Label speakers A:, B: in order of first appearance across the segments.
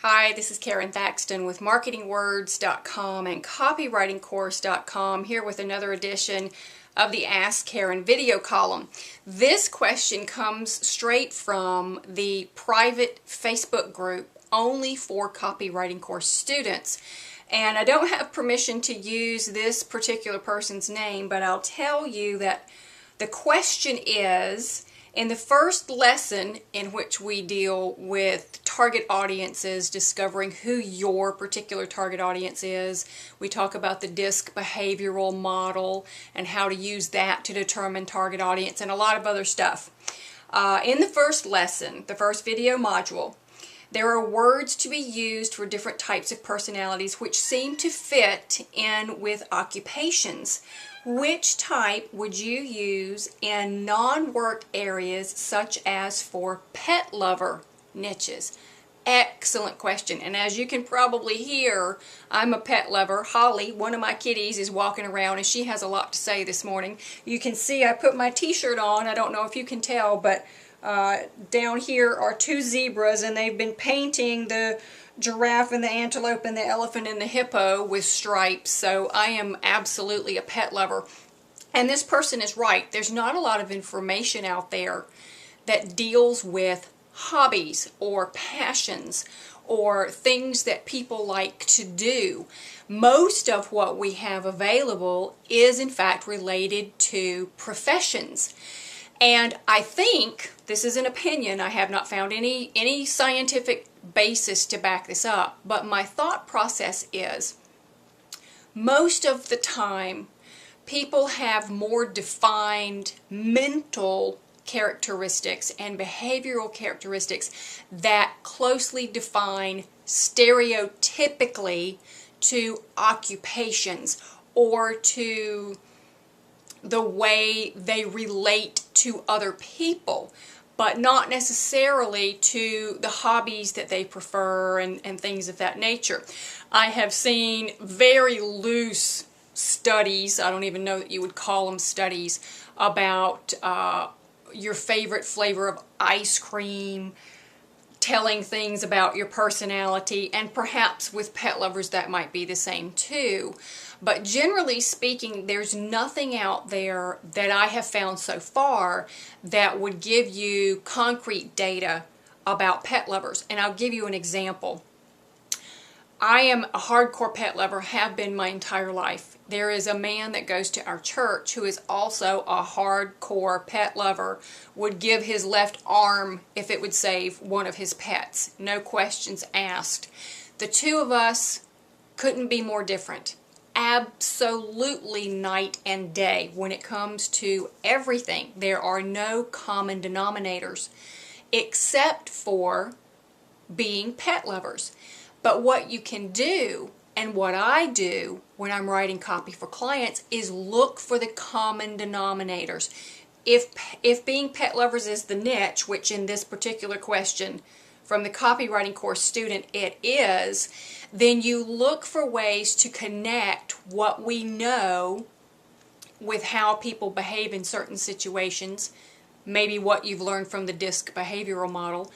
A: Hi, this is Karon Thackston with marketingwords.com and copywritingcourse.com, here with another edition of the Ask Karon video column. This question comes straight from the private Facebook group only for copywriting course students. And I don't have permission to use this particular person's name, but I'll tell you that the question is, in the first lesson in which we deal with target audiences, discovering who your particular target audience is, we talk about the DISC behavioral model and how to use that to determine target audience and a lot of other stuff. In the first lesson, the first video module, there are words to be used for different types of personalities which seem to fit in with occupations. Which type would you use in non-work areas such as for pet lover niches? Excellent question. And as you can probably hear, I'm a pet lover. Holly, one of my kitties, is walking around and she has a lot to say this morning. You can see I put my t-shirt on. I don't know if you can tell, but down here are two zebras, and they've been painting the giraffe and the antelope and the elephant and the hippo with stripes. So I am absolutely a pet lover. And this person is right. There's not a lot of information out there that deals with hobbies or passions or things that people like to do. Most of what we have available is in fact related to professions. And I think, this is an opinion, I have not found any scientific basis to back this up, but my thought process is, most of the time, people have more defined mental characteristics and behavioral characteristics that closely define stereotypically to occupations or to the way they relate to other people, but not necessarily to the hobbies that they prefer and things of that nature. I have seen very loose studies, I don't even know that you would call them studies, about your favorite flavor of ice cream, telling things about your personality, and perhaps with pet lovers that might be the same too. But generally speaking, there's nothing out there that I have found so far that would give you concrete data about pet lovers. And I'll give you an example. I am a hardcore pet lover, have been my entire life. There is a man that goes to our church who is also a hardcore pet lover, would give his left arm if it would save one of his pets. No questions asked. The two of us couldn't be more different. Absolutely night and day when it comes to everything. There are no common denominators except for being pet lovers. But what you can do, and what I do when I'm writing copy for clients, is look for the common denominators. If being pet lovers is the niche, which in this particular question from the copywriting course student it is, then you look for ways to connect what we know with how people behave in certain situations, maybe what you've learned from the DISC behavioral model,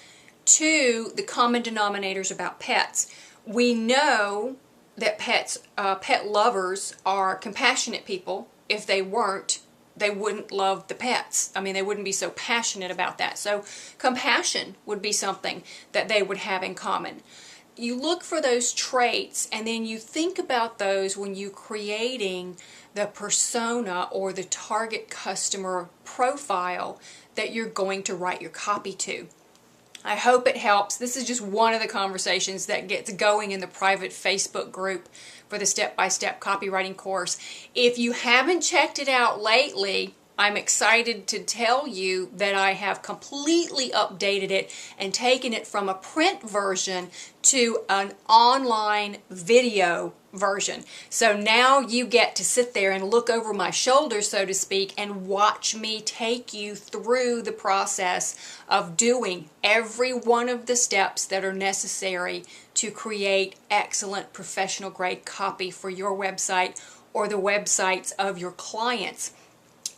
A: to the common denominators about pets. We know that pet lovers are compassionate people. If they weren't, they wouldn't love the pets. I mean, they wouldn't be so passionate about that. So compassion would be something that they would have in common. You look for those traits, and then you think about those when you're creating the persona or the target customer profile that you're going to write your copy to. I hope it helps. This is just one of the conversations that gets going in the private Facebook group for the step-by-step copywriting course. If you haven't checked it out lately, I'm excited to tell you that I have completely updated it and taken it from a print version to an online video version. So now you get to sit there and look over my shoulder, so to speak, and watch me take you through the process of doing every one of the steps that are necessary to create excellent professional grade copy for your website or the websites of your clients.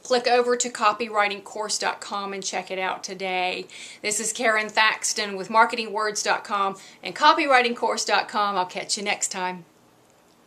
A: click over to copywritingcourse.com and check it out today. This is Karon Thackston with marketingwords.com and copywritingcourse.com. I'll catch you next time.